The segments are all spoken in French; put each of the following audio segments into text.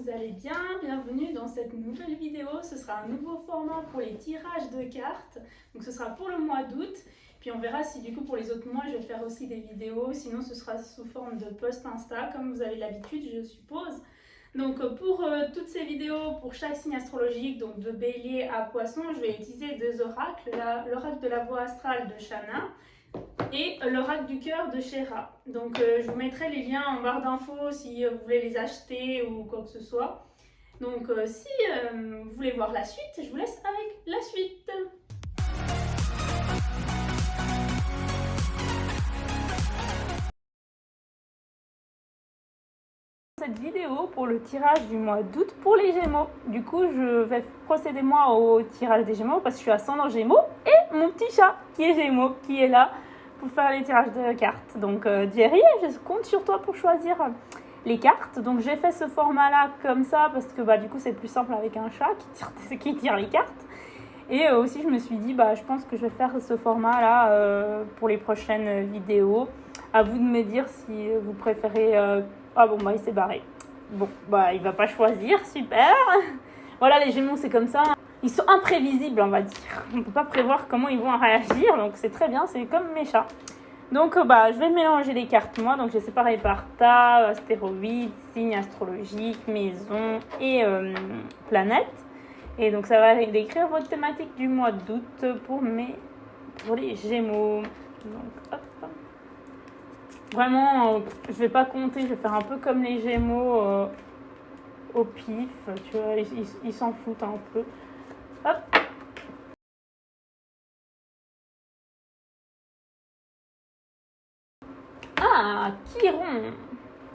vous allez bien. Bienvenue dans cette nouvelle vidéo. Ce sera un nouveau format pour les tirages de cartes. Donc ce sera pour le mois d'août. Puis on verra si du coup pour les autres mois je vais faire aussi des vidéos. Sinon ce sera sous forme de post Insta comme vous avez l'habitude je suppose. Donc pour toutes ces vidéos, pour chaque signe astrologique, donc de Bélier à Poisson, je vais utiliser deux oracles. L'oracle de la voie astrale de Shana et l'oracle du cœur de Shera. Donc je vous mettrai les liens en barre d'infos si vous voulez les acheter ou quoi que ce soit. Donc si vous voulez voir la suite, je vous laisse avec la suite. Cette vidéo pour le tirage du mois d'août pour les Gémeaux. Du coup, je vais procéder moi au tirage des Gémeaux parce que je suis ascendant Gémeaux et mon petit chat qui est Gémeaux qui est là pour faire les tirages de cartes. Donc Jerry, je compte sur toi pour choisir les cartes. Donc j'ai fait ce format-là comme ça parce que du coup c'est plus simple avec un chat qui tire les cartes. Et aussi je me suis dit je pense que je vais faire ce format-là pour les prochaines vidéos. À vous de me dire si vous préférez... Ah bon, il s'est barré. Bon, il va pas choisir, super. Voilà, les Gémeaux, c'est comme ça. Ils sont imprévisibles, on va dire. On peut pas prévoir comment ils vont réagir, donc c'est très bien, c'est comme mes chats. Donc, je vais mélanger les cartes, moi. Donc, j'ai séparé par tas, astéroïdes, signes astrologiques, maisons et planètes. Et donc, ça va décrire votre thématique du mois d'août pour les Gémeaux. Donc, hop. Vraiment, je vais pas compter, je vais faire un peu comme les Gémeaux au pif, tu vois, ils s'en foutent un peu. Hop. Ah, Chiron.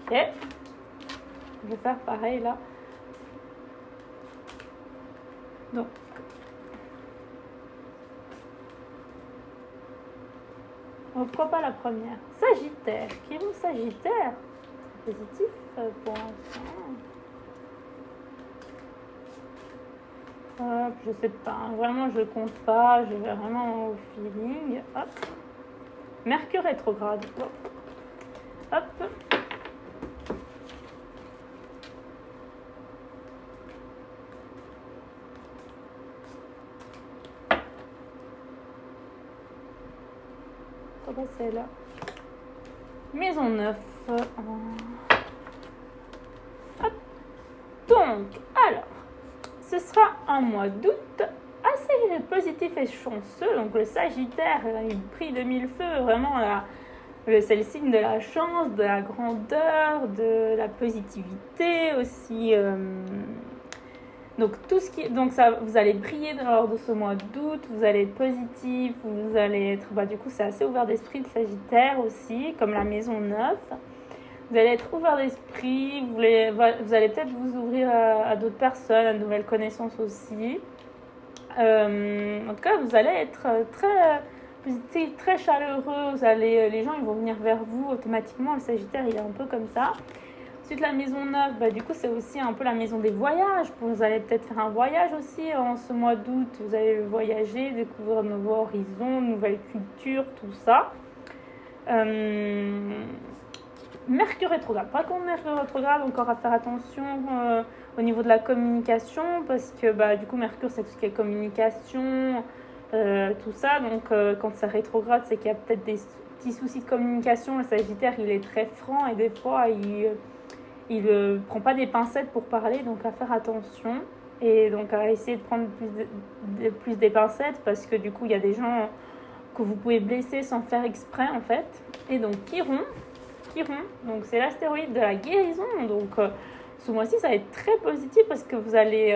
Ok. Je vais faire pareil là. Donc. Pourquoi pas la première? Sagittaire. Chiron Sagittaire. C'est positif pour l'instant. Hop, je sais pas. Vraiment, je compte pas. Je vais vraiment au feeling. Hop. Mercure rétrograde. Hop. C'est là. Maison 9. Hop. Donc, alors, ce sera un mois d'août assez positif et chanceux. Donc, le Sagittaire, il brille de mille feux. Vraiment, c'est le signe de la chance, de la grandeur, de la positivité aussi. Donc, vous allez briller lors de ce mois d'août, vous allez être positif, vous allez être, du coup, c'est assez ouvert d'esprit, le Sagittaire aussi, comme la maison 9. Vous allez être ouvert d'esprit, vous allez peut-être vous ouvrir à d'autres personnes, à de nouvelles connaissances aussi. En tout cas, vous allez être très positif, très chaleureux. Les gens, ils vont venir vers vous automatiquement. Le Sagittaire, il est un peu comme ça. Ensuite, la maison 9, du coup, c'est aussi un peu la maison des voyages. Vous allez peut-être faire un voyage aussi en ce mois d'août. Vous allez voyager, découvrir de nouveaux horizons, de nouvelles cultures, tout ça. Mercure rétrograde. Par contre, Mercure rétrograde, encore à faire attention au niveau de la communication, parce que du coup, Mercure, c'est tout ce qui est communication, tout ça. Donc, quand c'est rétrograde, c'est qu'il y a peut-être des petits soucis de communication. Le Sagittaire, il est très franc et des fois, il ne prend pas des pincettes pour parler, donc à faire attention. Et donc à essayer de prendre plus des pincettes parce que du coup, il y a des gens que vous pouvez blesser sans faire exprès en fait. Et donc Chiron, donc c'est l'astéroïde de la guérison. Donc ce mois-ci, ça va être très positif parce que vous allez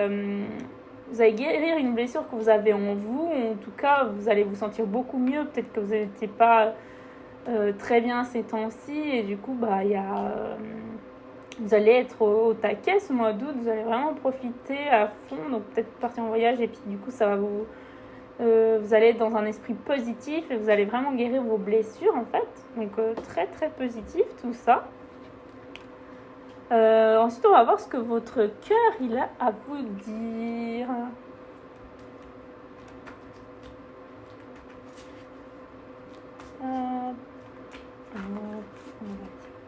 guérir une blessure que vous avez en vous. En tout cas, vous allez vous sentir beaucoup mieux. Peut-être que vous n'étiez pas très bien ces temps-ci. Et du coup, vous allez être au taquet ce mois d'août, vous allez vraiment profiter à fond, donc peut-être partir en voyage et puis du coup ça va vous allez être dans un esprit positif et vous allez vraiment guérir vos blessures en fait, donc très très positif tout ça. Ensuite on va voir ce que votre cœur il a à vous dire. On va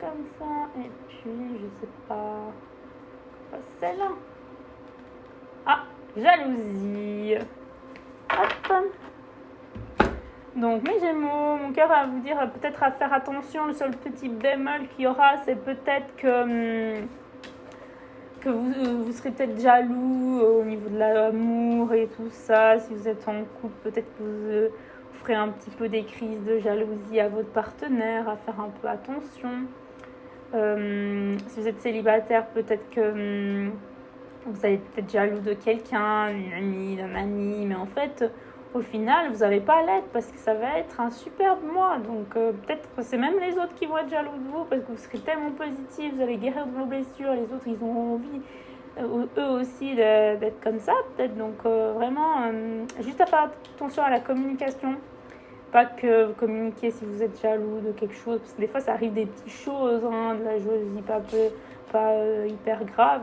comme ça et puis je sais pas, celle-là. Ah, jalousie. Hop. Donc mes Gémeaux, mon cœur va vous dire peut-être à faire attention. Le seul petit bémol qu'il y aura, c'est peut-être que vous serez peut-être jaloux au niveau de l'amour et tout ça. Si vous êtes en couple, peut-être que vous ferez un petit peu des crises de jalousie à votre partenaire, à faire un peu attention. Si vous êtes célibataire, peut-être que vous allez peut-être jaloux de quelqu'un, d'une amie, d'un ami, mais en fait, au final, vous n'avez pas à l'être parce que ça va être un superbe mois. Donc peut-être que c'est même les autres qui vont être jaloux de vous parce que vous serez tellement positif, vous allez guérir de vos blessures, les autres, ils ont envie eux aussi d'être comme ça, peut-être. Donc vraiment, juste à faire attention à la communication. Pas que vous communiquiez si vous êtes jaloux de quelque chose, parce que des fois ça arrive des petites choses, de la jalousie pas hyper grave.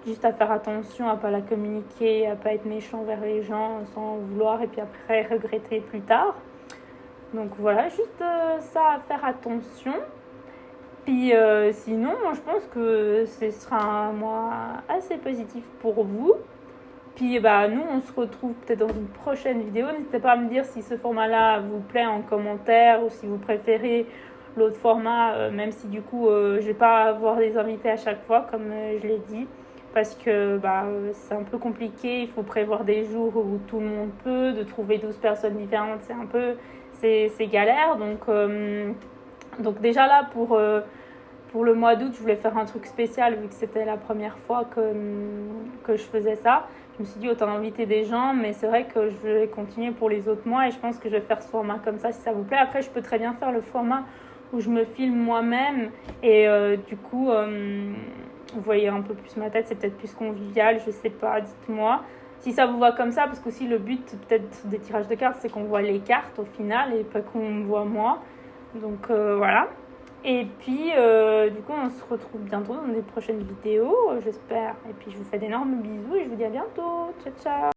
Juste à faire attention à pas la communiquer, à pas être méchant vers les gens sans vouloir et puis après regretter plus tard. Donc voilà, juste ça à faire attention. Puis sinon, moi je pense que ce sera un mois assez positif pour vous. Puis nous, on se retrouve peut-être dans une prochaine vidéo. N'hésitez pas à me dire si ce format-là vous plaît en commentaire ou si vous préférez l'autre format, même si du coup, je ne vais pas avoir des invités à chaque fois, comme je l'ai dit, parce que c'est un peu compliqué. Il faut prévoir des jours où tout le monde peut, de trouver 12 personnes différentes, c'est galère. Donc déjà là, pour le mois d'août, je voulais faire un truc spécial vu que c'était la première fois que je faisais ça. Je me suis dit autant inviter des gens, mais c'est vrai que je vais continuer pour les autres mois et je pense que je vais faire ce format comme ça si ça vous plaît. Après, je peux très bien faire le format où je me filme moi-même et du coup, vous voyez un peu plus ma tête, c'est peut-être plus convivial, je sais pas, dites-moi. Si ça vous va comme ça, parce qu'aussi le but peut-être des tirages de cartes, c'est qu'on voit les cartes au final et pas qu'on me voit moi. Donc voilà. Et puis, du coup, on se retrouve bientôt dans des prochaines vidéos, j'espère. Et puis, je vous fais d'énormes bisous et je vous dis à bientôt. Ciao, ciao.